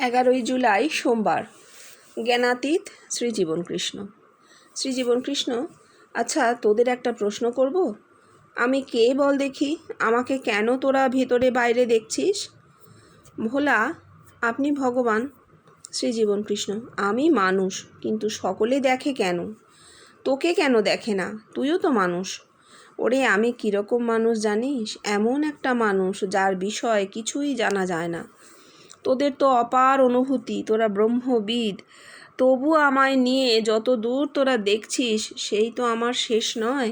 11ই জুলাই সোমবার। জ্ঞানাতীত শ্রী জীবনকৃষ্ণ। শ্রী জীবনকৃষ্ণ, আচ্ছা তোদের একটা প্রশ্ন করব। আমি কে বল দেখি? আমাকে কেন তোরা ভেতরে বাইরে দেখছিস? ভোলা, আপনি ভগবান। শ্রী জীবনকৃষ্ণ, আমি মানুষ, কিন্তু সকলে দেখে কেন? তোকে কেন দেখে না? তুইও তো মানুষ। ওরে, আমি কীরকম মানুষ জানিস? এমন একটা মানুষ যার বিষয়ে কিছুই জানা যায় না। তোদের তো অপার অনুভূতি, তোরা ব্রহ্মবিদ, তবু আমায় নিয়ে যত দূর তোরা দেখছিস সেই তো আমার শেষ নয়।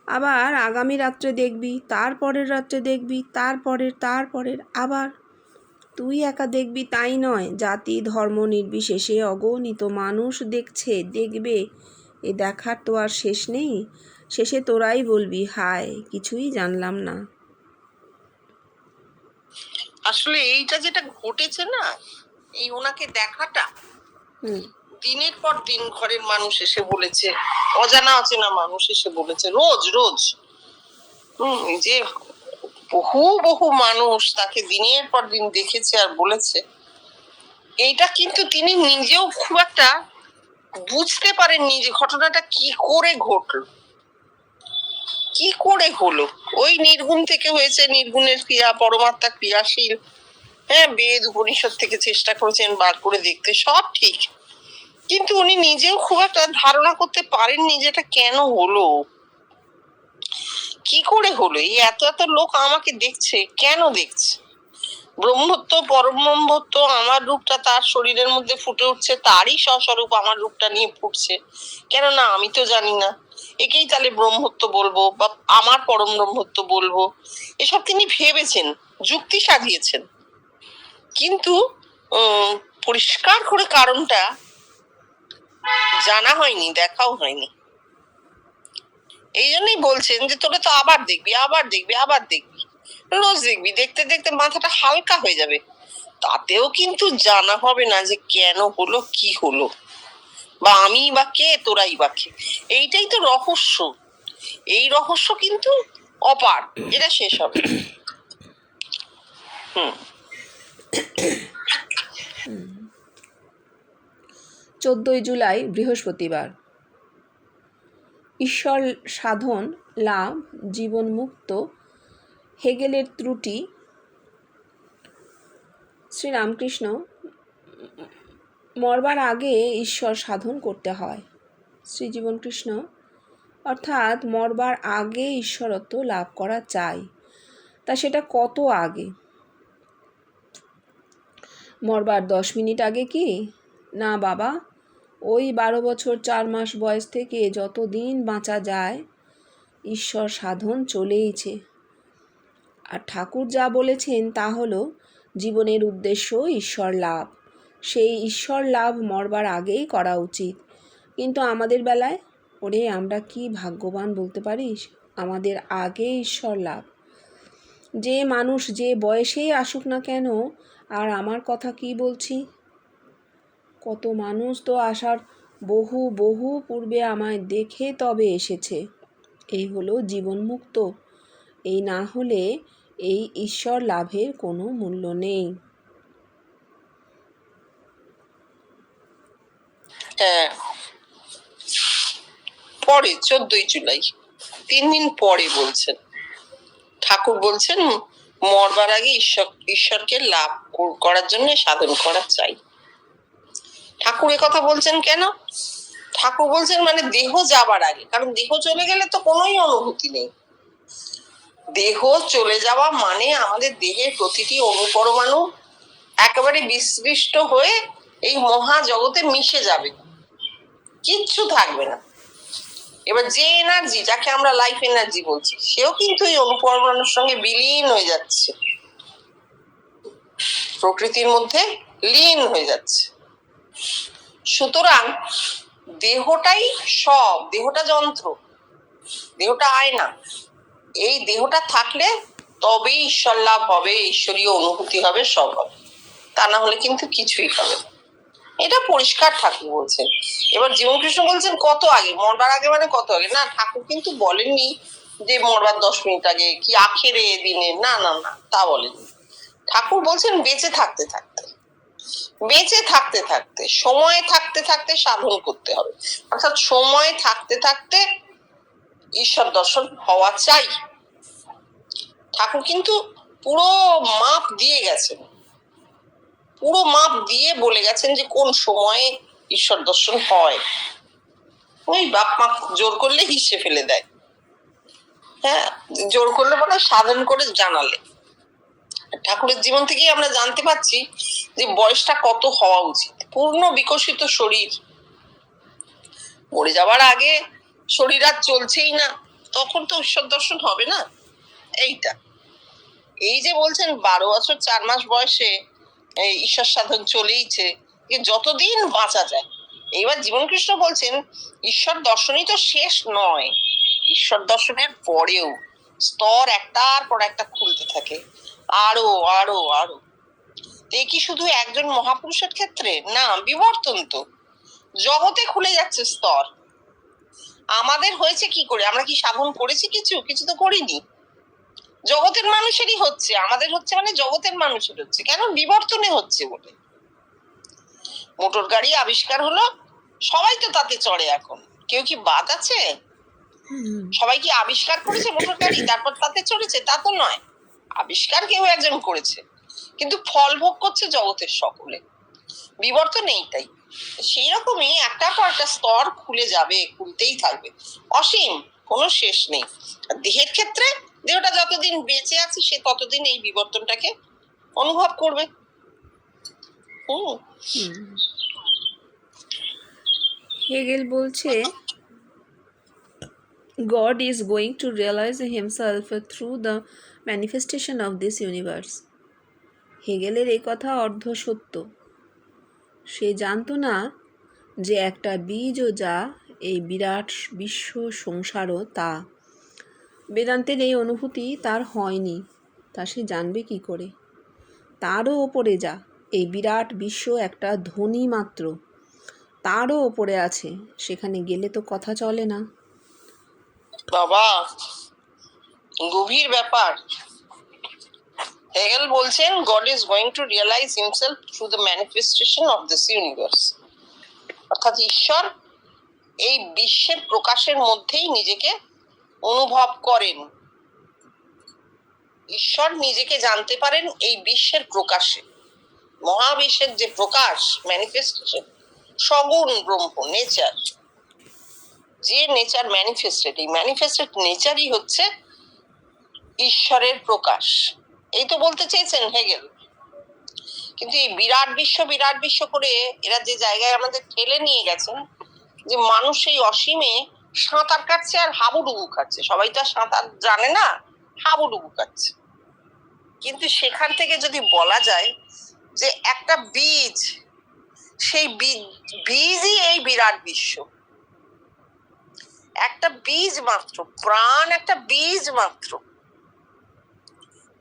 আবার আগামী রাত্রে দেখবি, তারপরের রাত্রে দেখবি, তারপরের আবার তুই একা দেখবি তাই নয়, জাতি ধর্ম নির্বিশেষে অগণিত মানুষ দেখছে, দেখবে। এ দেখার তো আর শেষ নেই। শেষে তোরাই বলবি, হায় কিছুই জানলাম না। আসলে এইটা যেটা ঘটেছে না, এই ওনাকে দেখাটা, দিনের পর দিন ঘরের মানুষ এসে বলেছে, অজানা অচেনা মানুষ এসে বলেছে, রোজ রোজ যে বহু বহু মানুষ তাকে দিনের পর দিন দেখেছে আর বলেছে। এইটা কিন্তু তিনি নিজেও খুব একটা বুঝতে পারেননি যে ঘটনাটা কি করে ঘটলো, কি করে হলো। ওই নির্গুণ থেকে হয়েছে, নির্গুণের ক্রিয়া, পরমাত্মা ক্রিয়াশীল। হ্যাঁ, বেদ উপনিষদ থেকে চেষ্টা করেছেন বার করে দেখতে, সব ঠিক, কিন্তু উনি নিজেও খুব একটা ধারণা করতে পারেননি যে এটা কেন হলো, কি করে হলো। এই এত এত লোক আমাকে দেখছে, কেন দেখছে? ব্রহ্মত্ব, পরব্রহ্মত্ব, আমার রূপটা তার শরীরের মধ্যে ফুটে উঠছে, তারই স্বস্বরূপ আমার রূপটা নিয়ে ফুটছে, কেন না আমি তো জানি না। একেই তাহলে ব্রহ্মত্ব বলবো বা আমার পরম ব্রহ্মত্ব বলবো, এসব তিনি ভেবেছেন, যুক্তি সাজিয়েছেন, কিন্তু পরিষ্কার করে কারণটা জানা হয়নি, দেখাও হয়নি। এই জন্যই বলছেন যে তোরা তো আবার দেখবি, আবার দেখবি, আবার দেখবি, রোজ দেখবি, দেখতে দেখতে মাথাটা হালকা হয়ে যাবে। তাতেও কিন্তু জানা হবে না যে কেন হলো, কি হলো, বা আমি বা কে, তোরাই বা কে। এইটাই তো রহস্য। এই রহস্য কিন্তু অপার, এটা শেষ হবে। 14ই জুলাই বৃহস্পতিবার। ঈশ্বর সাধন, লাভ, জীবন মুক্ত, হেগেলের ত্রুটি। শ্রীরামকৃষ্ণ, মরবার আগে ঈশ্বর সাধন করতে হয়। শ্রী জীবনকৃষ্ণ, অর্থাৎ মরবার আগে ঈশ্বরত্ব লাভ করা চাই। তা সেটা কত আগে? মরবার 10 মিনিট আগে কি? না বাবা, ওই 12 বছর 4 মাস বয়স থেকে যতদিন বাঁচা যায় ঈশ্বর সাধন চলেইছে। আর ঠাকুর যা বলেছেন তা হলো জীবনের উদ্দেশ্য ঈশ্বর লাভ। সেই ঈশ্বর লাভ মরবার আগেই করা উচিত। কিন্তু আমাদের বেলায়, ওরে আমরা কি ভাগ্যবান বলতে পারিস? আমাদের আগে ঈশ্বর লাভ। যে মানুষ যে বয়সেই আসুক না কেন, আর আমার কথা কি বলছি, কত মানুষ তো আসার বহু বহু পূর্বে আমায় দেখে তবে এসেছে। এই হলো জীবন মুক্ত। এই না হলে এই ঈশ্বর লাভের কোনো মূল্য নেই। হ্যাঁ, পরে 14ই জুলাই, 3 দিন পরে বলছেন, ঠাকুর বলছেন মরবার আগে ঈশ্বরকে লাভ করার জন্য সাধন করা চাই। ঠাকুর কথা বলছেন কেন? ঠাকুর বলছেন মানে দেহ যাবার আগে, কারণ দেহ চলে গেলে তো কোনোই অনুভূতি নেই। দেহ চলে যাওয়া মানে আমাদের দেহের প্রতিটি অনুপরমাণু একেবারে বিসৃষ্ট হয়ে এই মহাজগতে মিশে যাবে, কিচ্ছু থাকবে না। এবার যে এনার্জি, যাকে আমরা লাইফ এনার্জি বলছি, সেও কিন্তু এই অনুপরমাণুর সঙ্গে বিলীন হয়ে যাচ্ছে, প্রকৃতির মধ্যে লীন হয়ে যাচ্ছে। সুতরাং দেহটাই সব, দেহটা যন্ত্র, দেহটা আয়না। এই দেহটা থাকলে তবেই ঈশ্বর লাভ হবে, ঈশ্বরীয় অনুভূতি হবে, সব হবে। তা না হলে কিন্তু কিছুই হবে না। এটা পরিষ্কার ঠাকুর বলছেন। এবার জীবনকৃষ্ণ বলছেন কত আগে? মরবার আগে মানে কত আগে? না, ঠাকুর কিন্তু বলেননি যে মরবার 10 মিনিট আগে কি আখেরে দিনে, না না না, তা বলেননি। ঠাকুর বলছেন বেঁচে থাকতে থাকতে। বেঁচে থাকতে থাকতে, সময় থাকতে থাকতে সাধন করতে হবে, অর্থাৎ সময় থাকতে থাকতে ঈশ্বর দর্শন হওয়া চাই। ঠাকুর কিন্তু পুরো মাপ দিয়ে গেছেন, পুরো মাপ দিয়ে বলে গেছেন যে কোন সময়ে ঈশ্বর দর্শন হয়। ওই বাপ মা জোর করলে হিসে ফেলে দেয়, হ্যাঁ, জোর করলে বলে সাধন করে জানালে। ঠাকুরের জীবন থেকেই আমরা জানতে পারছি যে বয়সটা কত হওয়া উচিত। পূর্ণ বিকশিত শরীর, মরে যাওয়ার আগে শরীর আর চলছেই না, তখন তো ঈশ্বর দর্শন হবে না। এইটা, এই যে বলছেন 12 বছর 4 মাস বয়সে এই ঈশ্বর সাধন চলেইছে, যতদিন বাঁচা যায়। এইবার জীবন কৃষ্ণ বলছেন ঈশ্বর দর্শনই তো শেষ নয়, ঈশ্বর দর্শনের পরেও স্তর একটার পর একটা খুলতে থাকে, আরো আরো আরো। এই কি শুধু একজন মহাপুরুষের ক্ষেত্রে না, বিবর্তন তো জগতে খুলে যাচ্ছে স্তর। আমাদের হয়েছে কি করে? আমরা কি সাধন করেছি? কিছু তো করিনি। জগতের মানুষেরই হচ্ছে, আমাদের হচ্ছে মানে জগতের মানুষের হচ্ছে। কেন? বিবর্তনে হচ্ছে বলে। মোটর গাড়ি আবিষ্কার হলো, সবাই তো তাতে চড়ে এখন, কেউ কি বাদ আছে? সবাই কি আবিষ্কার করেছে মোটর গাড়ি তারপর তাতে চড়েছে? তা তো নয়, আবিষ্কার কেউ একজন করেছে, কিন্তু ফল ভোগ করছে জগতের সকলে। বিবর্তন এইটাই। সেই রকমই একটা পর একটা স্তর খুলে যাবে, খুলতেই থাকবে, অসীম, কোনো শেষ নেই। দেহের ক্ষেত্রে দেহটা যতদিন বেঁচে আছে সে ততদিন এই বিবর্তনটাকে অনুভব করবে। হেগেল বলছে God is going to realize himself through the manifestation of this universe. হেগেলের এই কথা অর্ধ সত্য। সে জানতো না যে একটা বীজও যা এই বিরাট বিশ্ব সংসারও তা। বেদান্তের এই অনুভূতি তার হয়নি, তা সে জানবে কি করে? তারও ওপরে যা এই বিরাট বিশ্ব একটা ধ্বনি মাত্র, তারও ওপরে আছে, সেখানে গেলে তো কথা চলে না। বাবা, গভীর ব্যাপার। হেগেল বলছেন God is going to realize himself through the manifestation of this universe, অর্থাৎ ঈশ্বর এই বিশ্বের প্রকাশের মধ্যেই নিজেকে অনুভব করেন। ঈশ্বর নিজেকে জানতে পারেন এই বিশ্বের প্রকাশে। মহাবিশ্বের যে প্রকাশ, ম্যানিফেস্টেশন, সগুণ ব্রহ্ম নেচার, যে নেচার ম্যানিফেস্টেড, এই ম্যানিফেস্টেড নেচারই হচ্ছে ঈশ্বরের প্রকাশ। এই তো বলতে চেয়েছেন হেগেল। কিন্তু এই বিরাট বিশ্ব করে এরা যে জায়গায় আমাদের ঠেলে নিয়ে গেছেন, যে মানুষ এই অসীমে সাঁতার কাটছে আর হাবুডুবু খাচ্ছে। সবাই তো সাঁতার জানে না, হাবুডুবু খাচ্ছে। কিন্তু সেখান থেকে যদি বলা যায় যে একটা বীজ, সেই বীজই এই বিরাট বিশ্ব, একটা বীজ মাত্র, প্রাণ একটা বীজ মাত্র,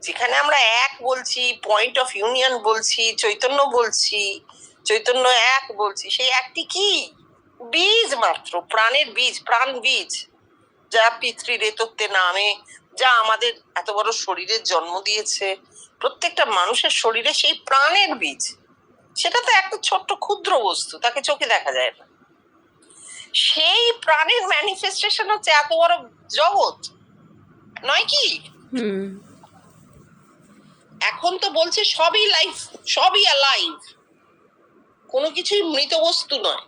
যেখানে আমরা এক বলছি, পয়েন্ট অফ ইউনিয়ন বলছি, চৈতন্য বলছি, চৈতন্য এক বলছি, সেই একটি কি? বীজ মাত্র, প্রাণের বীজ, প্রাণ বীজ, যা পিতৃরেতত্বে নামে, যা আমাদের এত বড় শরীরের জন্ম দিয়েছে। প্রত্যেকটা মানুষের শরীরে সেই প্রাণের বীজ, সেটা তো একটা ছোট্ট ক্ষুদ্র বস্তু, তাকে চোখে দেখা যায় না। সেই প্রাণের ম্যানিফেস্টেশন হচ্ছে এত বড় জগৎ, নয় কি? এখন তো বলছে সবই লাইফ, সবই অ্যালাইভ, কোনো কিছুই মৃত বস্তু নয়।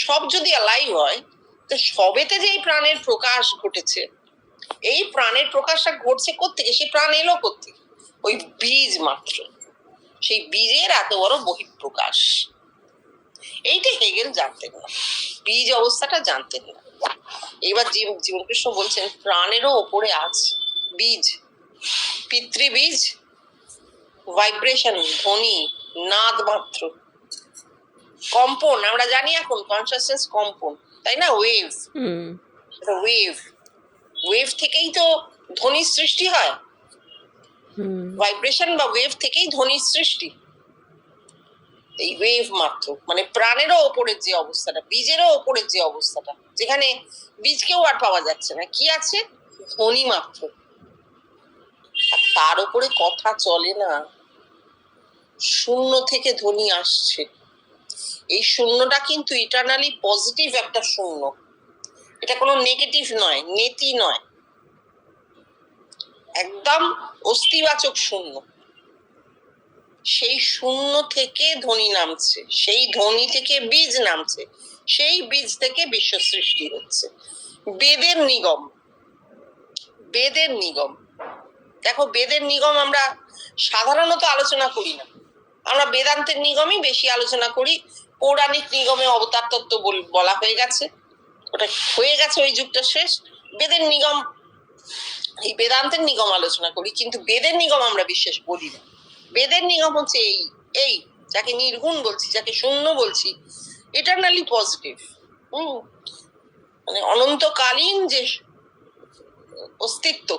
সব যদি অ্যালাইভ হয়, তো সবেতে যে এই প্রাণের প্রকাশ ঘটেছে, এই প্রাণের প্রকাশটা ঘটছে কোত্থেকে? সেই প্রাণ এলো কোত্থেকে? ওই বীজ মাত্র, সেই বীজের এত বড় বহিঃপ্রকাশ। এইটা হেগেল জানতেন না, বীজ অবস্থাটা জানতেন না। এইবার জীবনকৃষ্ণ বলছেন প্রাণেরও ওপরে আছে বীজ, পিতৃবীজ, ভাইব্রেশন, ধ্বনি, নাদ মাত্র, কম্পন। আমরা জানি এখন কনসাসনেস কম্পন, তাই না? ওয়েভ, ওয়েভ, ওয়েভ থেকেই তো ধ্বনির সৃষ্টি হয়। ভাইব্রেশন বা ওয়েভ থেকেই ধ্বনির সৃষ্টি। এই ওয়েভ মাত্র, মানে প্রাণেরও ওপরের যে অবস্থাটা, বীজেরও ওপরের যে অবস্থাটা, যেখানে বীজকেও আর পাওয়া যাচ্ছে না, কি আছে? ধ্বনি মাত্র। আর তার উপরে কথা চলে না। শূন্য থেকে ধ্বনি আসছে। এই শূন্যটা কিন্তু ইটারনালি পজিটিভ একটা শূন্য, এটা কোনো নেগেটিভ নয়, নেতি নয়, একদম অস্তিবাচক শূন্য। সেই শূন্য থেকে ধ্বনি নামছে, সেই ধ্বনি থেকে বীজ নামছে, সেই বীজ থেকে বিশ্ব সৃষ্টি হচ্ছে। বেদের নিগম, বেদের নিগম। দেখো, বেদের নিগম আমরা সাধারণত আলোচনা করি না, আমরা বেদান্তের নিগমই বেশি আলোচনা করি। পৌরাণিক নিগমে অবতার তত্ত্ব বলা হয়ে গেছে, ওটা হয়ে গেছে, ওই যুগটা শেষ। বেদের নিগম, এই বেদান্তের নিগম আলোচনা করি, কিন্তু বেদের নিগম আমরা বিশেষ বলি না। বেদের নিগম হচ্ছে এই এই যাকে নির্গুণ বলছি, যাকে শূন্য বলছি, ইটারনালি পজিটিভ, মানে অনন্তকালীন যে অস্তিত্ব,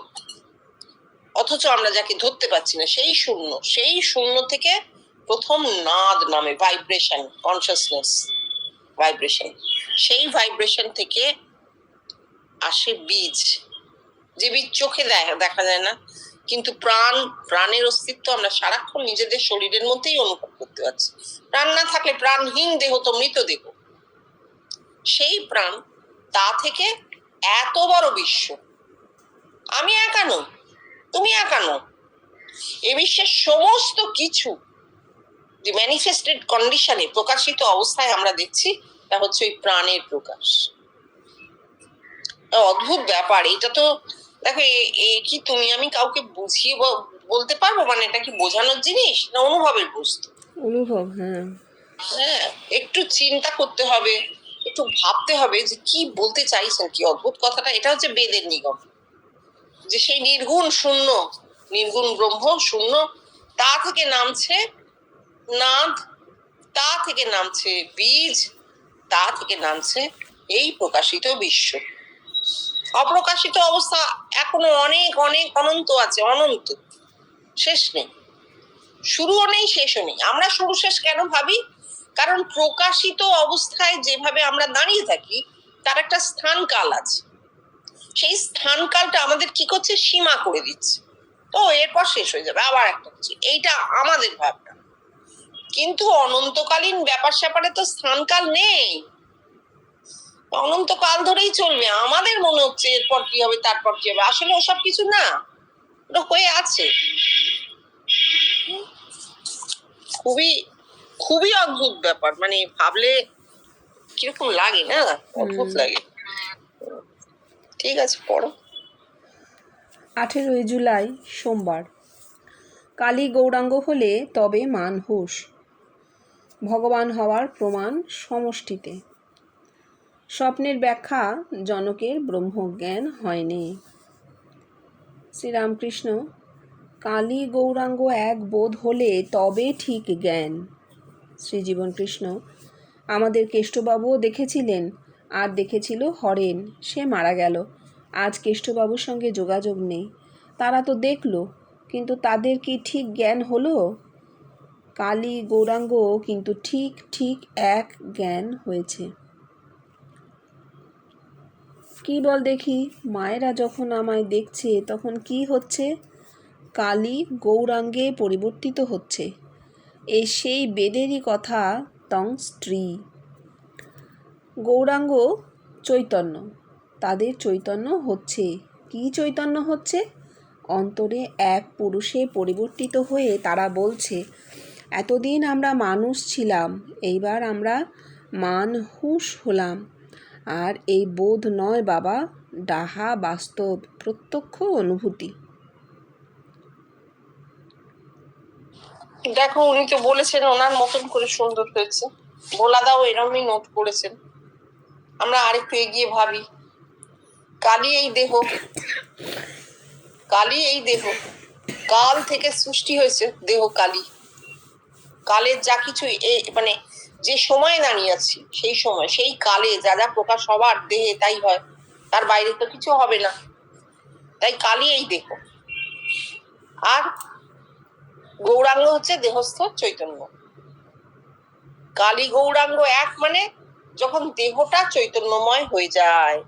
অথচ আমরা যাকে ধরতে পারছি না, সেই শূন্য। সেই শূন্য থেকে প্রথম নাদ নামে, ভাইব্রেশন, কনসিয়াসনেস ভাইব্রেশন। সেই ভাইব্রেশন থেকে আসে বীজ, যে বীজ চোখে দেখা যায় না, কিন্তু প্রাণের অস্তিত্ব আমরা সারাক্ষণ নিজেদের শরীরের মধ্যেই অনুভব করতে পারছি। প্রাণ না থাকলে প্রাণহীন দেহ তো মৃত দেহ। সেই প্রাণ, তা থেকে এত বড় বিশ্ব। আমি একা নই, তুমি একা নও। এ বিশ্বের সমস্ত কিছু যে ম্যানিফেস্টেড কন্ডিশনে, প্রকাশিত অবস্থায় আমরা দেখছি, তা হচ্ছে ওই প্রাণের প্রকাশ। অদ্ভুত ব্যাপার এটা তো। দেখো, কি তুমি আমি কাউকে বুঝিয়ে বলতে পারবো? মানে এটা কি বোঝানোর জিনিস না অনুভবের বস্তু? অনুভব। হ্যাঁ, একটু চিন্তা করতে হবে, একটু ভাবতে হবে যে কি বলতে চাইছেন, কি অদ্ভুত কথাটা। এটা হচ্ছে বেদের নিগম, যে সেই নির্গুণ শূন্য, নির্গুণ ব্রহ্ম শূন্য, তা থেকে নামছে নাদ, তা থেকে নামছে বীজ, তা থেকে নামছে এই প্রকাশিত বিশ্ব। অপ্রকাশিত অবস্থা এখনো অনেক অনেক অনন্ত আছে, অনন্ত, শেষ নেই, শুরুও নেই, শেষও নেই। আমরা শুরু শেষ কেন ভাবি? কারণ প্রকাশিত অবস্থায় যেভাবে আমরা দাঁড়িয়ে থাকি, তার একটা স্থান কাল আছে। সেই স্থান কালটা আমাদের কি করছে? সীমা করে দিচ্ছে। তো এরপর শেষ হয়ে যাবে, আবার একটা হচ্ছে, এইটা আমাদের ভাবনা। কিন্তু অনন্তকালীন ব্যাপার স্যাপারে তো স্থানকাল নেই, অনন্তকাল ধরেই চলবে। আমাদের মনে হচ্ছে এরপর কি হবে, তারপর কি হবে, আসলে ওসব কিছু না, ওটা হয়ে আছে। খুবই খুবই অদ্ভুত ব্যাপার, মানে ভাবলে কিরকম লাগে না, অদ্ভুত লাগে। ঠিক আছে, পড়ো। 18 জুলাই সোমবার। কালী গৌরাঙ্গ হলে তবে মান হুঁশ, ভগবান হওয়ার প্রমাণ সমষ্টিতে। স্বপ্নের ব্যাখ্যা জনকের ব্রহ্মজ্ঞান হয়নি। শ্রীরামকৃষ্ণ, কালী গৌরাঙ্গ এক বোধ হলে তবে ঠিক জ্ঞান। শ্রীজীবন কৃষ্ণ, আমাদের কেষ্টবাবুও দেখেছিলেন, আর দেখেছিল হরেন, সে মারা গেল। আজ কেষ্টবাবুর সঙ্গে যোগাযোগ নেই। তারা তো দেখল, কিন্তু তাদের কি ঠিক জ্ঞান হলো? কালী গৌরাঙ্গ কিন্তু ঠিক ঠিক এক জ্ঞান হয়েছে। কি বল দেখি, মায়েরা যখন আমায় দেখছে তখন কি হচ্ছে? কালী গৌরাঙ্গে পরিবর্তিত হচ্ছে। এ সেই বেদেরই কথা, তং স্ত্রী। গৌরাঙ্গ চৈতন্য, তাদের চৈতন্য হচ্ছে। কি চৈতন্য হচ্ছে? অন্তরে এক পুরুষে পরিবর্তিত হয়ে তারা বলছে, এতদিন আমরা মানুষ ছিলাম, এইবার আমরা মানহুষ হলাম। আর এই বোধ নয় বাবা, ডাহা বাস্তব প্রত্যক্ষ অনুভূতি। দেখো, উনি তো বলেছেন ওনার মতন করে সুন্দর হয়েছে। ভোলাদাও এরকমই নোট করেছেন। আমরা আরেকটু এগিয়ে ভাবি। কালী এই দেহ, কালী এই দেহ, কাল থেকে সৃষ্টি হয়েছে দেহ কালী। কালের যা কিছু মানে যে সময় দাঁড়িয়ে আছি, সেই সময়, সেই কালে যা যা প্রকাশ হবার দেহে তাই হয়, তার বাইরে তো কিছু হবে না। তাই কালী এই দেহ, আর গৌরাঙ্গ হচ্ছে দেহস্থ চৈতন্য। কালী গৌরাঙ্গ এক, মানে যখন দেহটা চৈতন্যময় হয়ে যায়,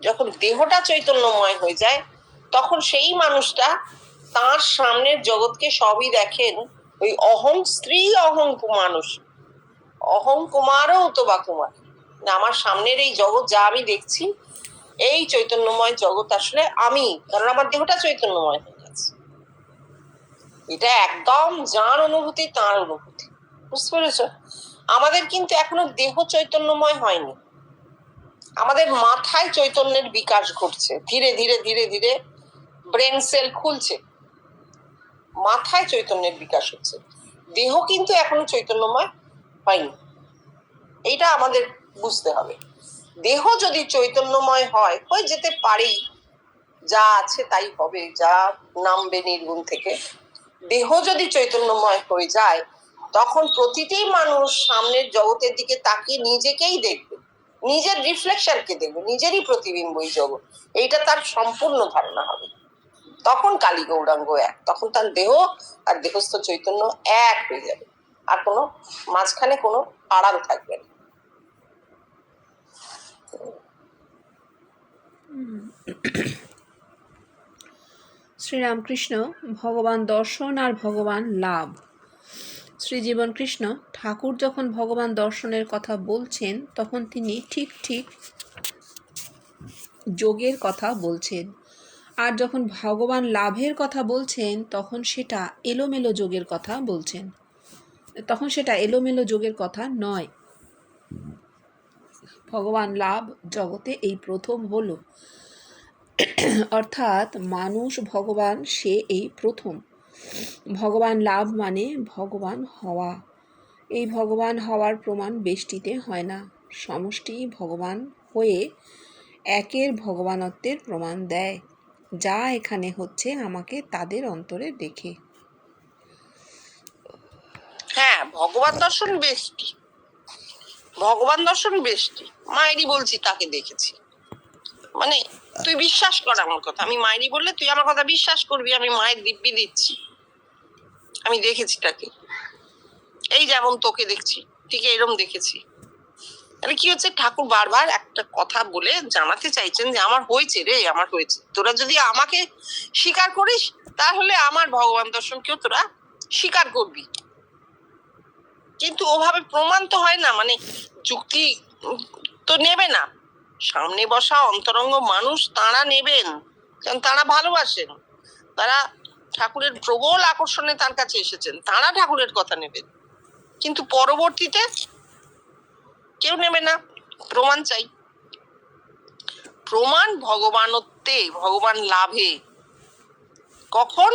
যখন দেহটা চৈতন্যময় হয়ে যায়, তখন সেই মানুষটা তার সামনের জগৎকে সবই দেখেন ওই অহং স্ত্রী, অহং মানুষ, অহং কুমারও তো বা কুমার, না আমার সামনের এই জগৎ যা আমি দেখছি, এই চৈতন্যময় জগৎ আসলে আমি, কারণ আমার দেহটা চৈতন্যময় হয়ে গেছে। এটা একদম যার অনুভূতি তার অনুভূতি, বুঝতে পেরেছ? আমাদের কিন্তু এখনো দেহ চৈতন্যময় হয়নি, আমাদের মাথায় চৈতন্যের বিকাশ ঘটছে ধীরে ধীরে ধীরে ধীরে, ব্রেন সেল খুলছে, মাথায় চৈতন্যের বিকাশ হচ্ছে, দেহ কিন্তু এখনো চৈতন্যময় হয়নি। এইটা আমাদের বুঝতে হবে। দেহ যদি চৈতন্যময় হয়, হয়ে যেতে পারেই, যা আছে তাই হবে, যা নামবে নির্গুণ থেকে। দেহ যদি চৈতন্যময় হয়ে যায়, তখন প্রতিটি মানুষ সামনের জগতের দিকে তাকিয়ে নিজেকেই দেখবে, নিজের রিফ্লেকশনকে দেখবে, নিজেরই প্রতিবিম্ব এই জগৎ, এইটা তার সম্পূর্ণ ধারণা হবে। তখন কালী গৌরাঙ্গ এক, তখন তার দেহ আর দেহস্থ চৈতন্য এক হয়ে যাবে, আর কোনো মাঝখানে কোনো আড়াল থাকবে না। শ্রীরামকৃষ্ণ ভগবান দর্শন আর ভগবান লাভ। শ্রীজীবন কৃষ্ণ ঠাকুর যখন ভগবান দর্শনের কথা বলছেন, তখন তিনি ঠিক ঠিক যোগের কথা বলছেন, আর যখন ভগবান লাভের কথা বলছেন, তখন সেটা এলোমেলো যোগের কথা বলছেন, তখন সেটা এলোমেলো যোগের কথা নয়। ভগবান লাভ জগতে এই প্রথম হলো, অর্থাৎ মানুষ ভগবান সে এই প্রথম। ভগবান লাভ মানে ভগবান হওয়া। এই ভগবান হওয়ার প্রমাণ বেষ্টিতে হয় না, সমষ্টি ভগবান হয়ে একের ভগবানত্বের প্রমাণ দেয়, যা এখানে হচ্ছে আমাকে তাদের অন্তরে দেখে। হ্যাঁ, ভগবান দর্শন বেষ্টি, ভগবান দর্শন বেষ্টি, মায়েরই বলছি তাকে দেখেছি, মানে তুই বিশ্বাস কর আমার কথা, আমি মায়েরই বললে তুই আমার কথা বিশ্বাস করবি, আমি মায়ের দিব্যি দিচ্ছি, আমি দেখেছি তাকে, এই যেমন তোকে দেখছি ঠিক এরকম দেখেছি। মানে কি হচ্ছে, ঠাকুর বারবার একটা কথা বলে জানাতে চাইছেন যে আমার হয়েছে রে, আমার হয়েছে, তোরা যদি আমাকে স্বীকার করিস, তাহলে আমার ভগবান দর্শনকেও তোরা স্বীকার করবি। কিন্তু ওভাবে প্রমাণ তো হয় না, মানে যুক্তি তো নেবে না, সামনে বসা অন্তরঙ্গ মানুষ তারা নেবেন, কারণ তারা ভালোবাসেন, তারা ঠাকুরের প্রবল আকর্ষণে তার কাছে এসেছেন, তারা ঠাকুরের কথা নেবেন। কিন্তু পরবর্তীতে কেউ নেবে না, প্রমাণ চাই। প্রমাণ ভগবানত্বে, ভগবান লাভে। কখন?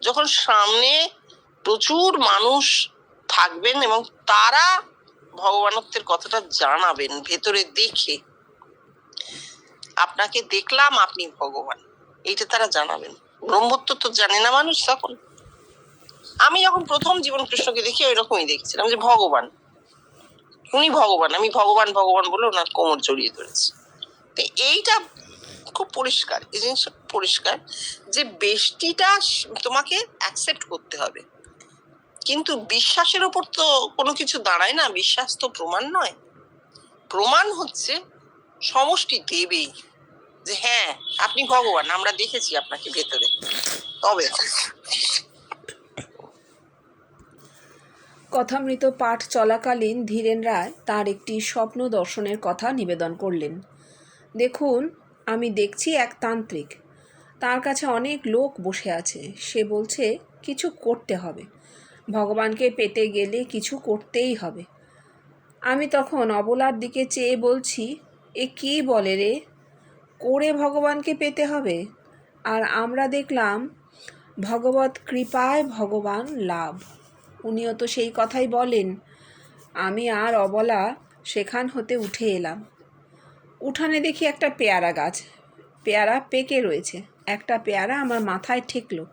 যখন সামনে প্রচুর মানুষ থাকবেন এবং তারা ভগবানত্বের কথাটা জানাবেন ভেতরে দেখে, আপনাকে দেখলাম আপনি ভগবান, এইটা তারা জানাবেন। ব্রহ্মত্ব তো জানে না মানুষ তখন। আমি যখন প্রথম জীবন কৃষ্ণকে দেখি ওই রকমই দেখছিলাম যে ভগবান, উনি ভগবান, আমি ভগবান ভগবান বলে ওনার কোমর জড়িয়ে ধরেছি। তো এইটা খুব পরিষ্কার, এই জিনিসটা পরিষ্কার যে বেষ্টিটা তোমাকে অ্যাকসেপ্ট করতে হবে, কিন্তু বিশ্বাসের উপর তো কোনো কিছু দাঁড়ায় না, বিশ্বাস তো প্রমাণ নয়। প্রমাণ হচ্ছে সমষ্টি দেবেই যে হ্যাঁ আপনি ভগবান, আমরা দেখেছি আপনাকে ভেতরে, তবে কথামৃত পাঠ চলাকালীন ধীরেন রায় তার একটি স্বপ্ন দর্শনের কথা নিবেদন করলেন। দেখুন, আমি দেখছি এক তান্ত্রিক, তার কাছে অনেক লোক বসে আছে, সে বলছে কিছু করতে হবে, ভগবানকে পেতে গেলে কিছু করতেই হবে। আমি তখন অবলার দিকে চেয়ে বলছি, এ কী বলে রে, করে ভগবানকে পেতে হবে? আর আমরা দেখলাম ভগবত কৃপায় ভগবান লাভ, উনিও তো সেই কথাই বলেন। আমি আর অবলা সেখান হতে উঠে এলাম। উঠানে দেখি একটা পেয়ারা গাছ, পেয়ারা পেকে রয়েছে, একটা পেয়ারা আমার মাথায় ঠেকলো।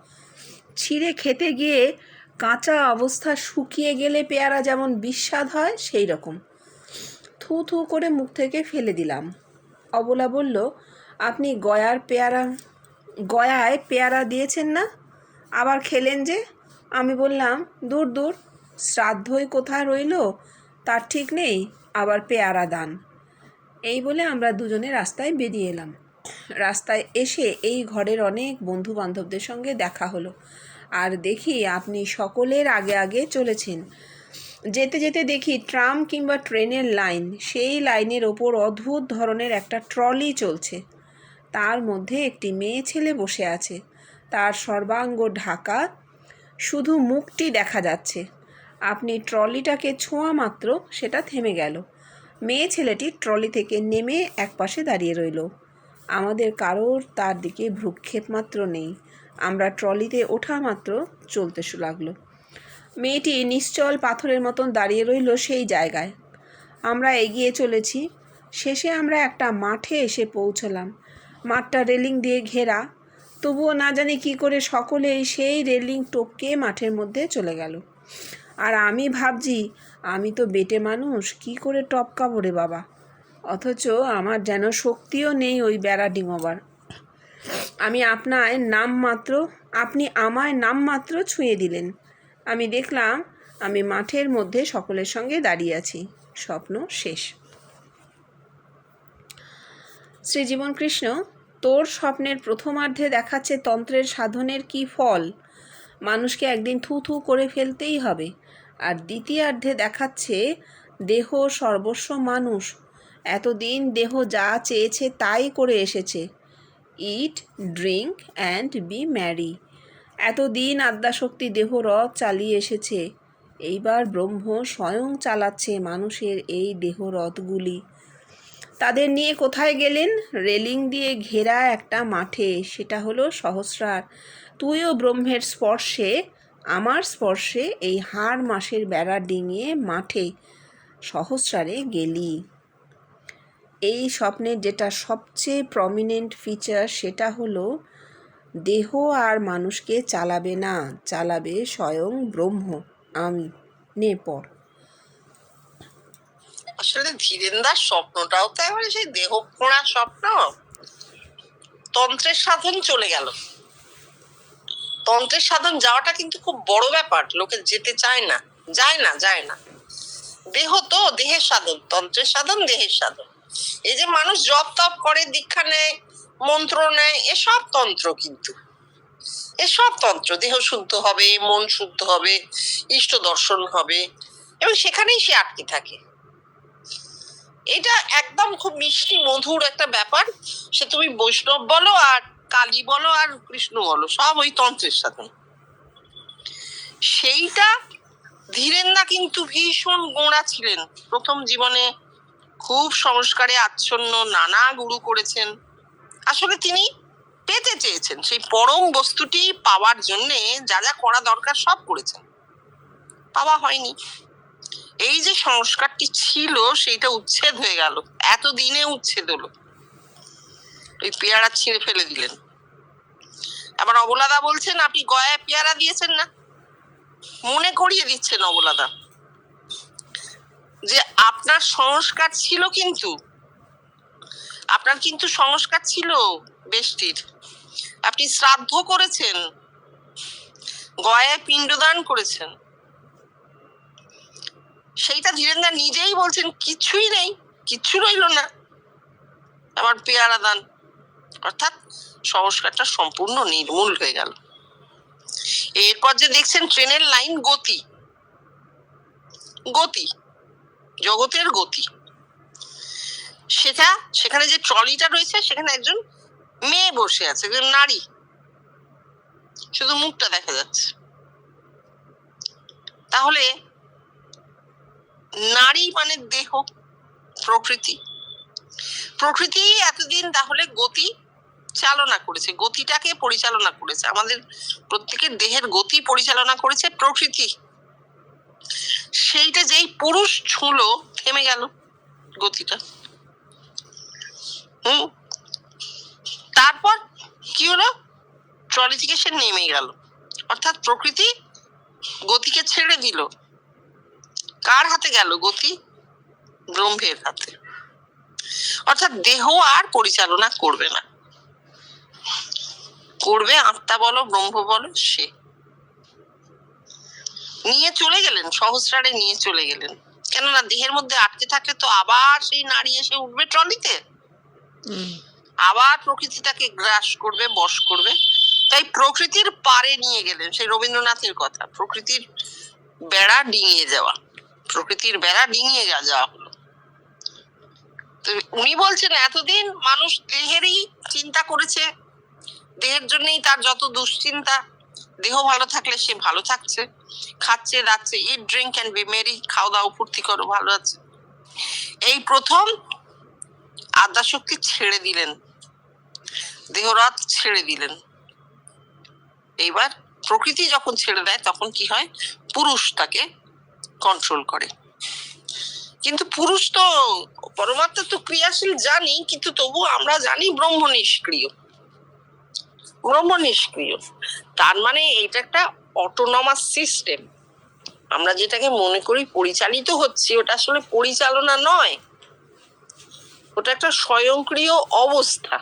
ছিঁড়ে খেতে গিয়ে কাঁচা অবস্থা শুকিয়ে গেলে পেয়ারা যেমন বিস্বাদ হয়, সেই রকম থু থু করে মুখ থেকে ফেলে দিলাম। অবলা বলল, আপনি গয়ায় পেয়ারা দিয়েছেন না, আবার খেলেন যে? আমি বললাম, দূর দূর, শ্রাদ্ধই কোথায় রইল তার ঠিক নেই, আবার পেয়ারা দান। এই বলে আমরা দুজনে রাস্তায় বেরিয়ে এলাম। রাস্তায় এসে এই ঘরের অনেক বন্ধু বান্ধবদের সঙ্গে দেখা হলো, আর দেখি আপনি সকলের আগে আগে চলেছেন। যেতে যেতে দেখি ট্রাম কিংবা ট্রেনের লাইন, সেই লাইনের ওপর অদ্ভুত ধরনের একটা ট্রলি চলছে। তার মধ্যে একটি মেয়ে ছেলে বসে আছে, তার সর্বাঙ্গ ঢাকা, শুধু মুখটি দেখা যাচ্ছে। আপনি ট্রলিটাকে ছোঁয়া মাত্র সেটা থেমে গেল। মেয়ে ছেলেটি ট্রলি থেকে নেমে একপাশে দাঁড়িয়ে রইল। আমাদের কারোর তার দিকে ভ্রুক্ষেপ মাত্র নেই। আমরা ট্রলিতে ওঠা মাত্র চলতে লাগলো। মেয়েটি নিশ্চল পাথরের মতন দাঁড়িয়ে রইল সেই জায়গায়। আমরা এগিয়ে চলেছি। শেষে আমরা একটা মাঠে এসে পৌঁছলাম। মাঠটা রেলিং দিয়ে ঘেরা, তবুও না জানি কী করে সকলেই সেই রেলিং টপকে মাঠের মধ্যে চলে গেল। আর আমি ভাবছি, আমি তো বেটে মানুষ, কি করে টপকাবো রে বাবা। অথচ আমার যেন শক্তিও নেই ওই বেড়া ডিঙোবার। আপনি আমায় নামমাত্র ছুঁয়ে দিলেন। আমি দেখলাম আমি মাঠের মধ্যে সকলের সঙ্গে দাঁড়িয়ে আছি। স্বপ্ন শেষ। শ্রীজীবন কৃষ্ণ, তোর স্বপ্নের প্রথমার্ধে দেখাচ্ছে তন্ত্রের সাধনের কি ফল, মানুষকে একদিন থু থু করে ফেলতেই হবে। আর দ্বিতীয়ার্ধে দেখাচ্ছে দেহ সর্বস্ব মানুষ, এতদিন দেহ যা চেয়েছে তাই করে এসেছে। ইট, ড্রিঙ্ক অ্যান্ড বি ম্যারি। এতদিন আদ্যাশক্তি দেহ রথ চালিয়ে এসেছে, এইবার ব্রহ্ম স্বয়ং চালাচ্ছে মানুষের এই দেহ রথগুলি। তাদের নিয়ে কোথায় গেলেন? রেলিং দিয়ে ঘেরা একটা মাঠে, সেটা হলো সহস্রার। তুইও ব্রহ্মের স্পর্শে, আমার স্পর্শে এই হাড় মাসের বেড়া ডিঙিয়ে মাঠে সহস্রারে গেলি। এই স্বপ্নের যেটা সবচেয়ে প্রমিনেন্ট ফিচার, সেটা হলো দেহ আর মানুষকে চালাবে না, চালাবে স্বয়ং ব্রহ্ম। আমি নে পর। আসলে ধীরেন্দার স্বপ্নটাও তো এবারে সেই দেহ পোড়া স্বপ্ন। তন্ত্রের সাধন চলে গেল। তন্ত্রের সাধন যাওয়াটা কিন্তু খুব বড় ব্যাপার, লোকে যেতে চায় না, যায় না। দেহ তো দেহের সাধন, তন্ত্রের সাধন দেহের সাধন। এই যে মানুষ জপ তপ করে, দীক্ষা নেয়, মন্ত্র নেয়, এসব তন্ত্র, কিন্তু এসব তন্ত্র। দেহ শুদ্ধ হবে, মন শুদ্ধ হবে, ইষ্ট দর্শন হবে, এবং সেখানেই সে আটকে থাকে। এটা একদম খুব মিষ্টি মধুর একটা ব্যাপার। সে তুমি বৈষ্ণব বলো, আর কালী বলো, আর কৃষ্ণ বলো, সব ওই তন্ত্রের সাধন। সেইটা ধীরেন্দা কিন্তু ভীষণ গোঁড়া ছিলেন। প্রথম জীবনে খুব সংস্কারে আচ্ছন্ন, নানা গুরু করেছেন। আসলে তিনি পেতে চেয়েছেন, সেই পরম বস্তুটি পাওয়ার জন্য যা যা করা দরকার সব করেছেন, পাওয়া হয়নি। এই যে সংস্কারটি ছিল সেইটা উচ্ছেদ হয়ে গেল, এতদিনে উচ্ছেদ হলো। ওই পেয়ারা ছিঁড়ে ফেলে দিলেন। আবার অবলাদা বলছেন আপনি গয়ায় পেয়ারা দিয়েছেন না, মনে করিয়ে দিচ্ছেন অবলাদা যে আপনার সংস্কার ছিল, কিন্তু আপনার কিন্তু সংস্কার ছিল বেষ্টির। আপনি শ্রাদ্ধ করেছেন, গয়ায় পিণ্ডদান করেছেন, সেইটা ধীরেন্দা নিজেই বলছেন কিছুই নেই, কিচ্ছু রইল না, আবার পেয়ারা দান। অর্থাৎ সংস্কারটা সম্পূর্ণ নির্মূল হয়ে গেল। এরপর যে দেখছেন ট্রেনের লাইন, গতি, গতি, জগতের গতি, সেটা সেখানে যে ট্রলিটা রয়েছে সেখানে একজন মেয়ে বসে আছে, একজন নারী, শুধু মুখটা দেখা যাচ্ছে। তাহলে নারী মানে দেহ, প্রকৃতি। প্রকৃতি এতদিন তাহলে গতি চালনা করেছে, গতিটাকে পরিচালনা করেছে, আমাদের প্রত্যেকের দেহের গতি পরিচালনা করেছে প্রকৃতি। সেইটা যেই পুরুষ ছুঁলো, থেমে গেল গতিটা। তারপর কি হলো? ট্রলি থেকে সে নেমে গেল, অর্থাৎ প্রকৃতি গতিকে ছেড়ে দিল। কার হাতে গেল গতি? ব্রহ্মের হাতে। অর্থাৎ দেহ আর পরিচালনা করবে না, করবে আত্মা বলো, ব্রহ্ম বলো, সে নিয়ে চলে গেলেন, সহস্রারে নিয়ে চলে গেলেন। কেননা দেহের মধ্যে আটকে থাকলে তো আবার সেই নারী এসে উঠবে ট্রলিতে। আবার প্রকৃতি তাকে গ্রাস করবে, বশ করবে। তাই প্রকৃতির পারে নিয়ে গেলেন, সেই রবীন্দ্রনাথের কথা, প্রকৃতির বেড়া ডিঙিয়ে যাওয়া, প্রকৃতির বেড়া ডিঙিয়ে যাওয়া হলো। তো উনি বলছেন এতদিন মানুষ দেহেরই চিন্তা করেছে, দেহের জন্যই তার যত দুশ্চিন্তা, দেহ ভালো থাকলে সে ভালো থাকছে, খাচ্ছে রাখছে, ইট ড্রিঙ্ক অ্যান্ড বি মেরি, খাওয়া দাওয়া ফুর্তি করো, ভালো আছে। এই প্রথম আদ্যাশক্তি ছেড়ে দিলেন, দেহরাত ছেড়ে দিলেন। এইবার প্রকৃতি যখন ছেড়ে দেয় তখন কি হয়, পুরুষ তাকে কন্ট্রোল করে। কিন্তু পুরুষ তো, পরমাত্মা তো ক্রিয়াশীল জানি, কিন্তু তবু আমরা জানি ব্রহ্ম নিষ্ক্রিয়, ব্রহ্ম নিষ্ক্রিয়। তার মানে এটা একটা অটোনমাস সিস্টেম। আমরা যেটাকে মনে করি পরিচালিত হচ্ছে, ওটা আসলে পরিচালনা নয়, ওটা একটা স্বয়ংক্রিয় অবস্থা।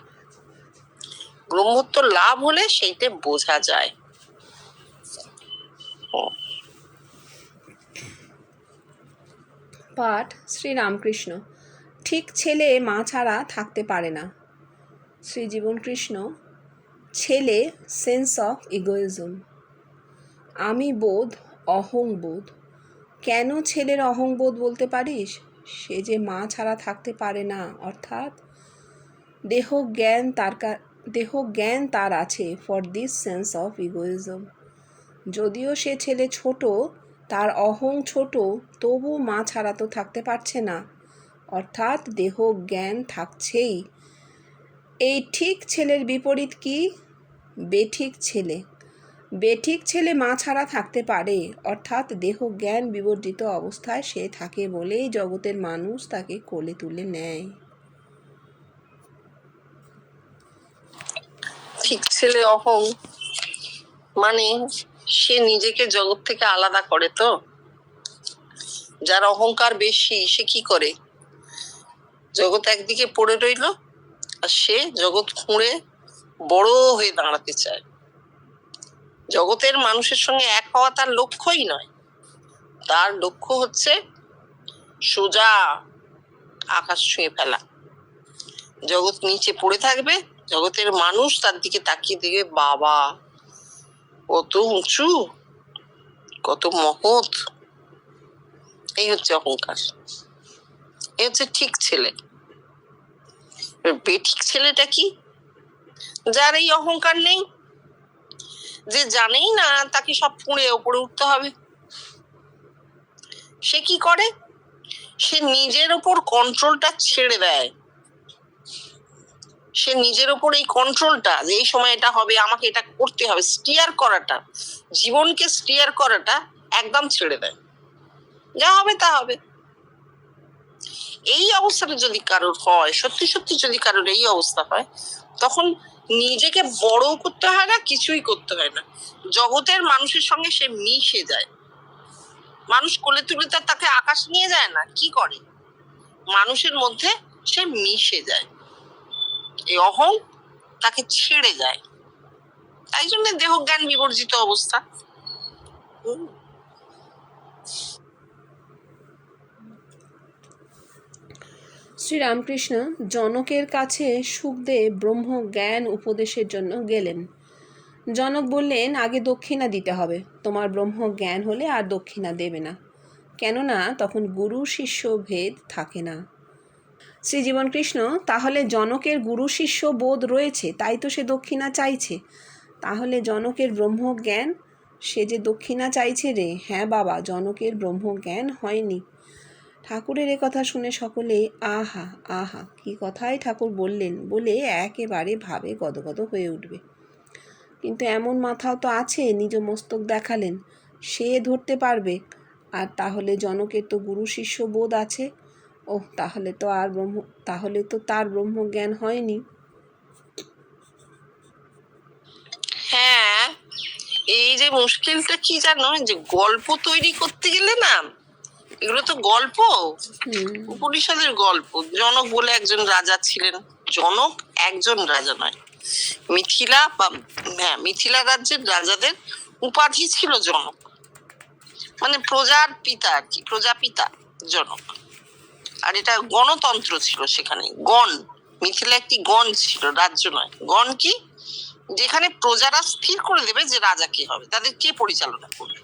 ব্রহ্মত্ব লাভ হলে সেইটা বোঝা যায়। পাঠ শ্রীরামকৃষ্ণ। ঠিক ছেলে মা ছাড়া থাকতে পারে না। শ্রীজীবনকৃষ্ণ। ছেলে সেন্স অফ ইগোইজম, আমি বোধ, অহংবোধ। কেন ছেলের অহংবোধ বলতে পারিস? সে যে মা ছাড়া থাকতে পারে না, অর্থাৎ দেহ জ্ঞান তার আছে for this sense of egoism. যদিও সে ছেলে ছোট, তার অহং ছোট, তবু মা ছাড়া তো থাকতে পারছে না, অর্থাৎ দেহ জ্ঞান থাকছেই। এই ঠিক ছেলের বিপরীত কি? বেঠিক ছেলে। বেঠিক ছেলে মা ছাড়া থাকতে পারে, অর্থাৎ দেহ জ্ঞান বিবর্জিত অবস্থায় সে থাকে বলেই জগতের মানুষ তাকে কোলে তুলে নেয়। ঠিক ছেলে অহং মানে সে নিজেকে জগৎ থেকে আলাদা করে। তো যার অহংকার বেশি সে কি করে, জগৎ একদিকে পড়ে রইল, আর সে জগৎ খুঁড়ে বড় হয়ে দাঁড়াতে চায়। জগতের মানুষের সঙ্গে এক হওয়া তার লক্ষ্যই নয়, তার লক্ষ্য হচ্ছে সোজা আকাশ ছুঁয়ে ফেলা। জগৎ নিচে পড়ে থাকবে, জগতের মানুষ তার দিকে তাকিয়ে দেখবে, বাবা কত উঁচু, কত মহৎ। এই হচ্ছে অহংকার, এই হচ্ছে ঠিক ছেলে। বেঠিক ছেলেটা কি? যার এই অহংকার নেই, যে জানেই না তাকে সব পুড়ে ওপরে উঠতে হবে। সে কি করে, সে নিজের উপর কন্ট্রোলটা ছেড়ে দেয়। সে নিজের উপর এই কন্ট্রোলটা, যে এই সময় এটা হবে, আমাকে এটা করতে হবে, স্টিয়ার করাটা, জীবনকে স্টিয়ার করাটা একদম ছেড়ে দেয়। যা হবে তা হবে। এই অবস্থাটা যদি কারোর হয়, সত্যি সত্যি যদি কারোর এই অবস্থা হয়, তখন নিজেকে বড় করতে হয় না, কিছুই করতে হয় না, জগতের মানুষের সঙ্গে সে মিশে যায়। মানুষ কোলে তুলে তাকে আকাশ নিয়ে যায় না, কি করে, মানুষের মধ্যে সে মিশে যায়। এই অহং তাকে ছেড়ে যায়, তাই জন্য দেহ জ্ঞান বিবর্জিত অবস্থা। শ্রীরামকৃষ্ণ জনকের কাছে সুখদেব ব্রহ্ম জ্ঞান উপদেশের জন্য গেলেন। জনক বললেন, আগে দক্ষিণা দিতে হবে, তোমার ব্রহ্ম জ্ঞান হলে আর দক্ষিণা দেবে না, কেননা তখন গুরু শিষ্য ভেদ থাকে না। শ্রীজীবনকৃষ্ণ, তাহলে জনকের গুরু শিষ্য বোধ রয়েছে, তাই তো সে দক্ষিণা চাইছে। তাহলে জনকের ব্রহ্ম জ্ঞান, সে যে দক্ষিণা চাইছে রে। হ্যাঁ বাবা, জনকের ব্রহ্ম জ্ঞান হয়নি। ঠাকুরের কথা শুনে সকলেই আহা আহা, কি কথাই ঠাকুর বললেন বলে একেবারে ভাবে গদগদ হয়ে উঠবে। কিন্তু এমন মাথাও তো আছে, নিজ মস্তক দেখালেন, সে ধরতে পারবে। আর তাহলে জনকের তো গুরু শিষ্য বোধ আছে। ওহ, তাহলে তো তার ব্রহ্মজ্ঞান হয়নি। হ্যাঁ, এই যে মুশকিলটা কি জানো, যে গল্প তৈরি করতে গেলে না, এগুলো তো গল্প, উপনিষদের গল্প। জনক বলে একজন রাজা ছিলেন। জনক একজন রাজা নয়, মিথিলা রাজ্যের রাজাদের উপাধি ছিল জনক, মানে প্রজার পিতা আর কি, প্রজাপিতা জনক। আর এটা গণতন্ত্র ছিল, সেখানে গণ মিথিলা একটি গণ ছিল, রাজ্য নয়। গণ কি? যেখানে প্রজারা স্থির করে দেবে যে রাজা কে হবে, তাদের কে পরিচালনা করবে।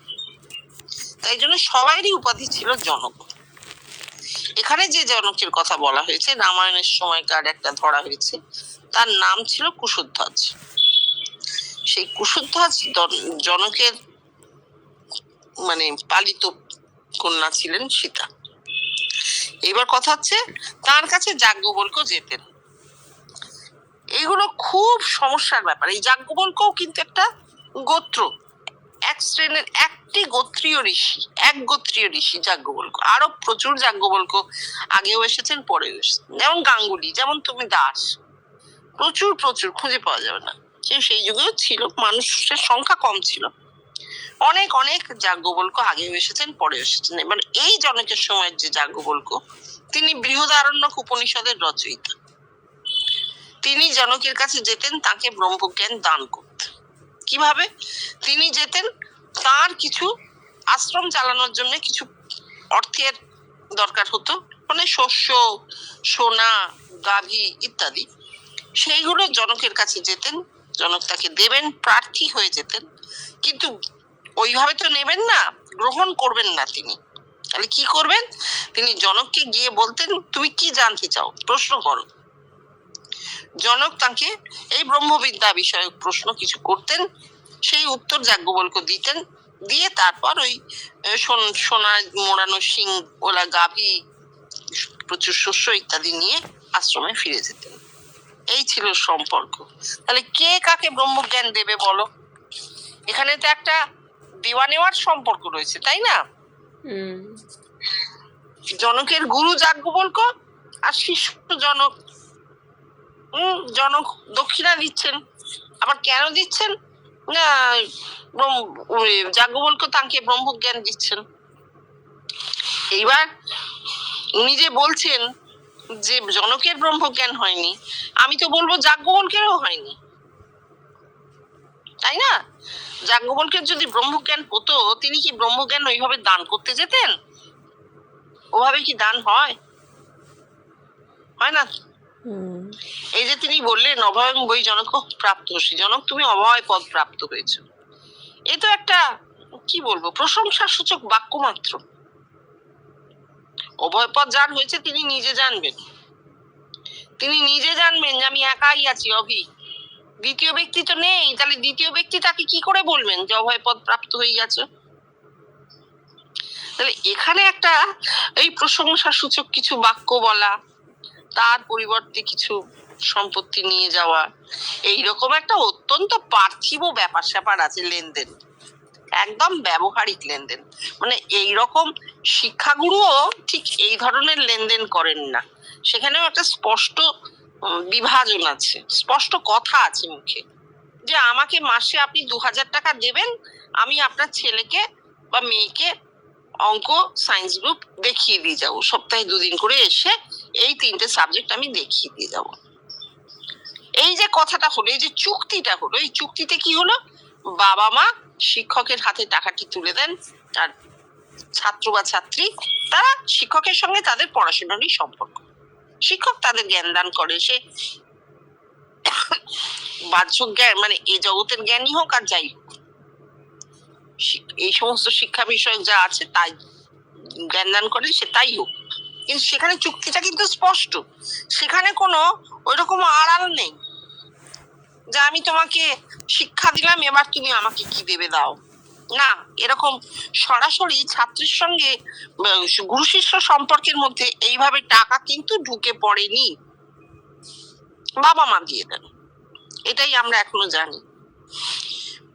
তাই জন্য সবাইরই উপাধি ছিল জনক। এখানে যে জনকের কথা বলা হয়েছে, রামায়ণের সময়কার একটা ধরা হয়েছে, তার নাম ছিল কুশধ্বজ। সেই কুশধ্বজ জনকের মানে পালিত কন্যা ছিলেন সীতা। এবার কথা হচ্ছে, তার কাছে যাজ্ঞবল্ক্য যেতেন। এগুলো খুব সমস্যার ব্যাপার। এই যাজ্ঞবল্ক্যও কিন্তু একটা গোত্র, এক শ্রেণীর, একটি গোত্রীয় ঋষি, এক গোত্রীয় ঋষি যাজ্ঞবল্ক্য। আরো প্রচুর যাজ্ঞবল্ক্য আগেও এসেছেন, পরেও এসেছেন, যেমন গাঙ্গুলি, যেমন তুমি দাস, প্রচুর প্রচুর, খুঁজে পাওয়া যাবে না। সেই যুগেও ছিল, মানুষের সংখ্যা কম ছিল। অনেক অনেক যাজ্ঞবল্ক্য আগেও এসেছেন, পরেও এসেছেন। এবার এই জনকের সময়ের যে যাজ্ঞবল্ক্য, তিনি বৃহদারণ্যক উপনিষদের রচয়িতা। তিনি জনকের কাছে যেতেন তাকে ব্রহ্মজ্ঞান দান করতে। কিভাবে? তিনি যেতেন, তার কিছু আশ্রম চালানোর জন্য কিছু অর্থের দরকার হতো, মানে শস্য, সোনা, গাভী ইত্যাদি। সেইগুলো জনকের কাছে যেতেন, জনক তাকে দেবেন, প্রার্থী হয়ে যেতেন। কিন্তু ওইভাবে তো নেবেন না, গ্রহণ করবেন না তিনি। তাহলে কি করবেন? তিনি জনককে গিয়ে বলতেন, তুমি কি জানতে চাও, প্রশ্ন করো। জনক তাকে এই ব্রহ্মবিদ্যা বিষয়ক প্রশ্ন কিছু করতেন, সেই উত্তর যাজ্ঞবল্ক্য দিতেন। দিয়ে তারপর ওই সোনা মোড়ানো শিং ওলা গাভী, প্রচুর শস্য ইত্যাদি নিয়ে আশ্রমে ফিরে যেতেন। এই ছিল সম্পর্ক। তাহলে কে কাকে ব্রহ্মজ্ঞান দেবে বলো? এখানে তো একটা দেওয়া নেওয়ার সম্পর্ক রয়েছে, তাই না? জনকের গুরু যাজ্ঞবল্ক্য আর শিষ্য জনক। জনক দক্ষিণা দিচ্ছেন। আবার কেন দিচ্ছেন না? যাজ্ঞবল্ক্য তাকে ব্রহ্মজ্ঞান দিচ্ছেন। এইবার উনি যে বলছেন যে জনকের ব্রহ্মজ্ঞান হয়নি, আমি তো বলবো যাজ্ঞবল্ক্যেরও হয়নি, তাই না? যাজ্ঞবল্ক্যের যদি ব্রহ্মজ্ঞান হতো, তিনি কি ব্রহ্মজ্ঞান ওইভাবে দান করতে যেতেন? ওভাবে কি দান হয়? হয় না। এই যে তিনি বললেন, অভয়ং বৈ জনক প্রাপ্তসি, জনক তুমি অভয় পদ প্রাপ্ত হয়েছ, এ তো একটা কি বলবো, প্রশংসা সূচক বাক্য মাত্র। অভয় পদ যার হয়েছে তিনি নিজে জানবেন, তিনি নিজে জানবেন যে আমি একাই আছি, অভি, দ্বিতীয় ব্যক্তি তো নেই। তাহলে দ্বিতীয় ব্যক্তি তাকে কি করে বলবেন যে অভয় পদ প্রাপ্ত হয়ে গেছে? তাহলে এখানে একটা এই প্রশংসা সূচক কিছু বাক্য বলা, তার পরিবর্তে কিছু সম্পত্তি নিয়ে যাওয়া, এইরকম একটা অত্যন্ত পার্থিব ব্যাপার স্যাপার আছে, লেনদেন, একদম ব্যবহারিক লেনদেন। মানে এইরকম শিক্ষাগুরুও ঠিক এই ধরনের লেনদেন করেন না। সেখানেও একটা স্পষ্ট বিভাজন আছে, স্পষ্ট কথা আছে মুখে, যে আমাকে মাসে আপনি 2000 টাকা দেবেন, আমি আপনার ছেলেকে বা মেয়েকে অঙ্ক, সায়েন্স গ্রুপ দেখিয়ে দিয়ে যাবো, সপ্তাহে 2 দিন করে এসে এই 3টে সাবজেক্ট আমি দেখিয়ে দিয়ে যাব। এই যে কথাটা হলো, এই যে চুক্তিটা হলো, এই চুক্তিতে কি হলো? বাবা মা শিক্ষকের হাতে টাকাটি তুলে দেন, আর ছাত্র বা ছাত্রী তারা শিক্ষকের সঙ্গে তাদের পড়াশোনারই সম্পর্ক। শিক্ষক তাদের জ্ঞান দান করে, সে বাহ্য জ্ঞান মানে এই জগতের জ্ঞানই হোক আর যাই হোক, এই সমস্ত শিক্ষা বিষয়ক যা আছে তাই জ্ঞান দান করে, সে তাই হোক। কিন্তু সেখানে চুক্তিটা কিন্তু স্পষ্ট, সেখানে কোনো ওইরকম আড়াল নেই যে আমি তোমাকে শিক্ষা দিলাম, এবার তুমি আমাকে কি দেবে দাও। না, এরকম সরাসরি ছাত্রের সঙ্গে গুরু শিষ্য সম্পর্কের মধ্যে এইভাবে টাকা কিন্তু ঢুকে পড়েনি, বাবা মা দিয়ে দেন, এটাই আমরা এখনো জানি।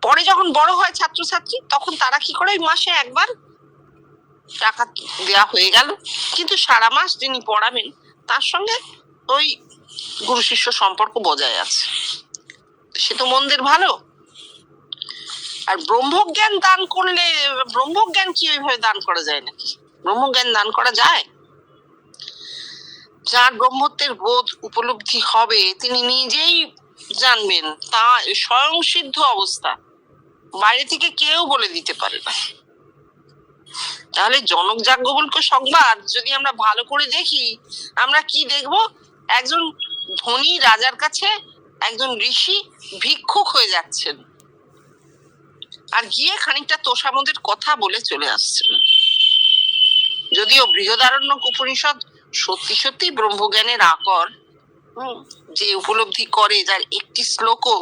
পরে যখন বড় হয় ছাত্রছাত্রী, তখন তারা কি করে, মাসে একবার টাকা দেওয়া হয়ে গেল, কিন্তু সারা মাস যিনি পড়াবেন তার সঙ্গে ওই গুরু শিষ্য সম্পর্ক বজায় আছে, সে তো মন্দের ভালো। আর ব্রহ্মজ্ঞান দান করলে, ব্রহ্মজ্ঞান কি ওইভাবে দান করা যায় নাকি? ব্রহ্মজ্ঞান দান করা যায়? যার ব্রহ্মত্বের বোধ উপলব্ধি হবে তিনি নিজেই জানবেন, তা স্বয়ং সিদ্ধ অবস্থা, বাইরে থেকে কেউ বলে দিতে পারে না। তাহলে জনক যাজ্ঞবল্ক্য সংবাদ যদি আমরা ভালো করে দেখি, আমরা কি দেখব? একজন ধনী রাজার কাছে একজন ঋষি ভিক্ষুক হয়ে যাচ্ছেন, আর গিয়ে খানিকটা তোষামোদের কথা বলে চলে আসছেন। যদিও বৃহদারণ্যক উপনিষদ সত্যি সত্যি ব্রহ্মজ্ঞানের আকর, যে উপলব্ধি করে, যার একটি শ্লোকও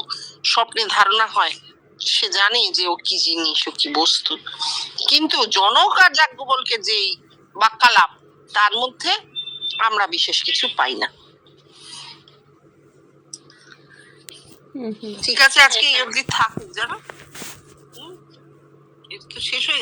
স্বপ্নে ধারণা হয়, সে জানে যে ও কি জিনিস, ও কি বস্তু। কিন্তু জনক আর যাজ্ঞবল্কের যে বাক্যালাপ, তার মধ্যে আমরা বিশেষ কিছু পাই না। ঠিক আছে, আজকে এই অবধি থাকুক, জানো, শেষ হয়ে